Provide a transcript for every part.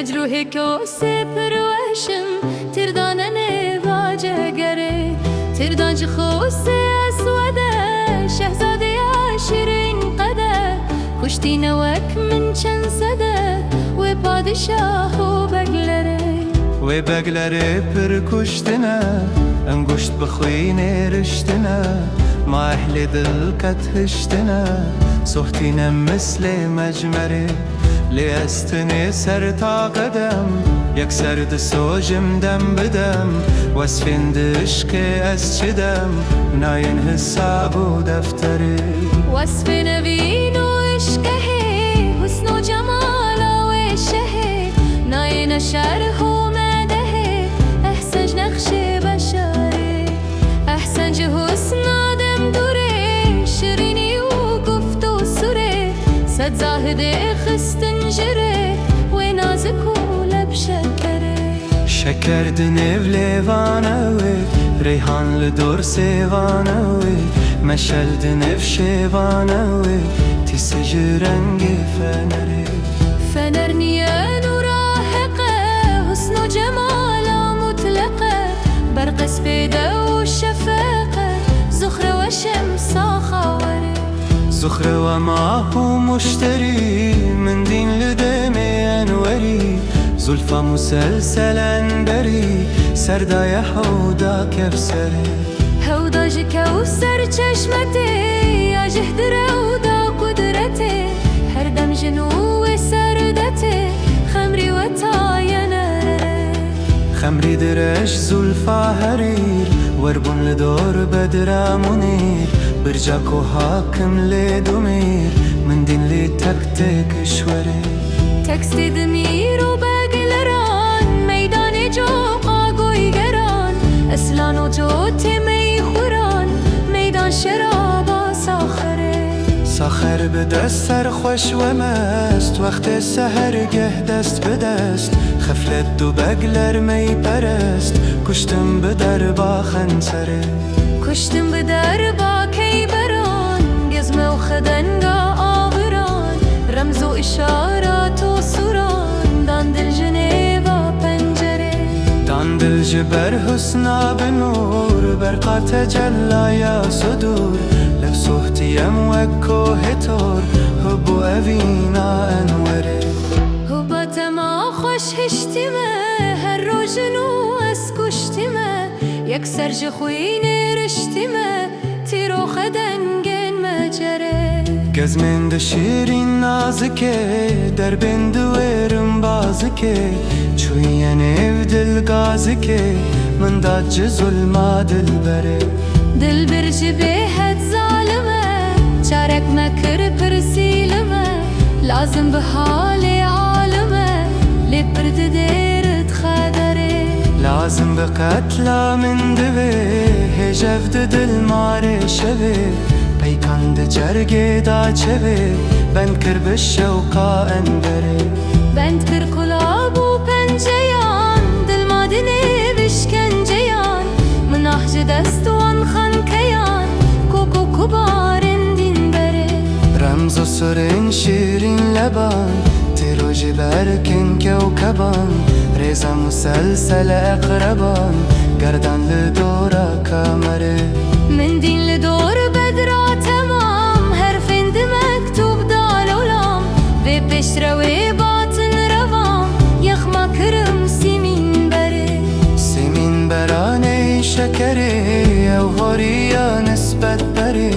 مجروح کوسه پروشم تردان نواجه گره تردان خوسه اسوده شهزاده شیرین قده کشتی نوک من چند صده و پادشاه و بگلره پر کشتنه انگشت بخوینه رشتنه ما اهل دل کتهشتنه صحتینه مثل مجمره لیستنه سر تا قدم یک سرد سوجم دم بدم وصفین دشک از چدم ناین حساب و دفتره وصف نبین و عشقه حسن و جمال و عشه ناین شرح و مده احسنج نقش بشره احسنج حسن آدم دوره شیرینی و گفت و سره صد زاهد خستن جره و نازک و لب شکره شکر دنیو لیوانه وی ریحان لدور سیوانه وی مشل دنیو شیوانه وی تیسج رنگ فنره فنر نیه نورا حقه حسن و جمال مطلقه برق سپیده و شفقه زخره و شمس خاوره زخره و ماه و مشتری من دین لدم انوری زلفا مسلسل انبری سردای حودا کفسره هودا جکوسر چشمته آجه درودا قدرته هر دم جنو سردته خمری و تاینره خمری درش زلفا حریر وربون لدور بدر منیر برجاك وحاكم لدمير من دين لي تكتك شوري تكستي دمير وباقلران ميدان جوقا قويقران اسلان وجوتي ميخوران ميدان شرابا صاخره صاخر بدست سرخوش ومست وقت سهر گه دست بدست خفلت دو بگلر می پرست کشتم به دربا خنسره کشتم به دربا کی بران گزمه و خدنگا آوران رمز و اشارات و سوران دان دل جنیوا پنجره دان دل جبر حسنا بنور برقات جلایا صدور لبس احتیم وکوه تور حب و اوینا انوره حبات ما خوش هشتیمه هر رو جنو از کشتیمه یک سرج خوینه رشتیمه تیرو خدنگن مجره گزمند شیرین نازکه در بند ویرم بازکه چوین ایو دل گازکه من داد جزل ما دل بره دل برج بهت ظالمه چارک مکر پرسیلمه لازم به حال عالمه لپرد دیرت خدره لازم به قتلا من دوه هجف دل ماره شوه پیکند جرگه دا چوه بند کر به شوقا انبره بند کر کلاب و پنجیان دل مادنه بشکنجیان مناحج دستوان خانکیان کوکو کبارن دین بره رمز و سرین شیرین لبان تیروج برکن کوکبان ریزا مسلسل اقربان گردن لدورا کامره من دین لدور بدرا تمام حرفین ده مکتوب دالولام و پیش روی باطن روام یخما کرم سیمین بره سیمین برانه شکره او هوریا نسبت بره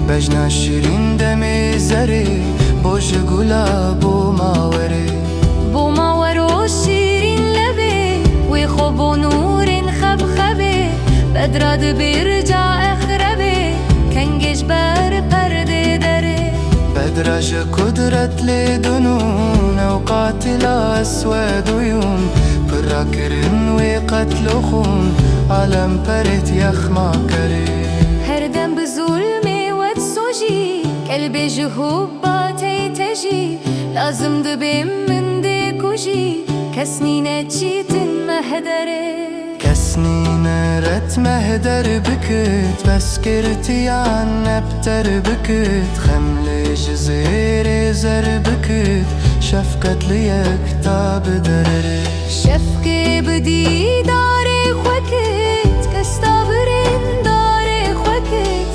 بجنا شیرین دمی زره بوش گلاب و ماوره بو ماورو شیرین لبه و خوب و نورین خبخبه بدراد برجا اخربه کنگش بر پرده دره بدرج قدرت لدنون او قاتل اسود ويوم براكرن وقتل خون عالم برت يخما كري هر دم بظلمي وتسوجي قلبي جهوباتي تجي لازم دبم من دي كوجي كسنينة جيتن مهدره كسنينة رت مهدر بكت بس كرتي عن نبتر بكت خمل جزير زر بكت شفقت ليك تاب درري شفقة بدي داري خوكت كستابرين داري خوكت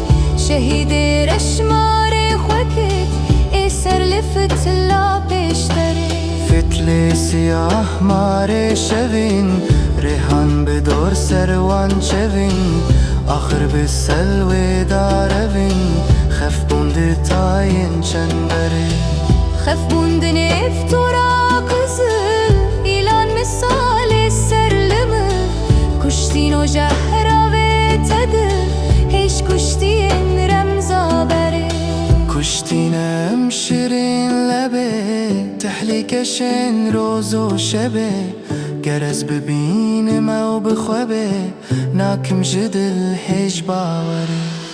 شهيدي رشماري خوكت إسر لفت لا بيشتري فتلي سياه ماري شوين ريحان بدور سروان شوين آخر بالسلوى داروين خف بوند تاين شنبري خف بوند نفتورا قزل إلان مثال السرلمة كشتين و جهرا وتدل هيش كشتين رمزا بري كشتينم شيرين لبه تحلي كشن روز و شبه جرس ببينم او بخوبه ناكم جدل هيش باوري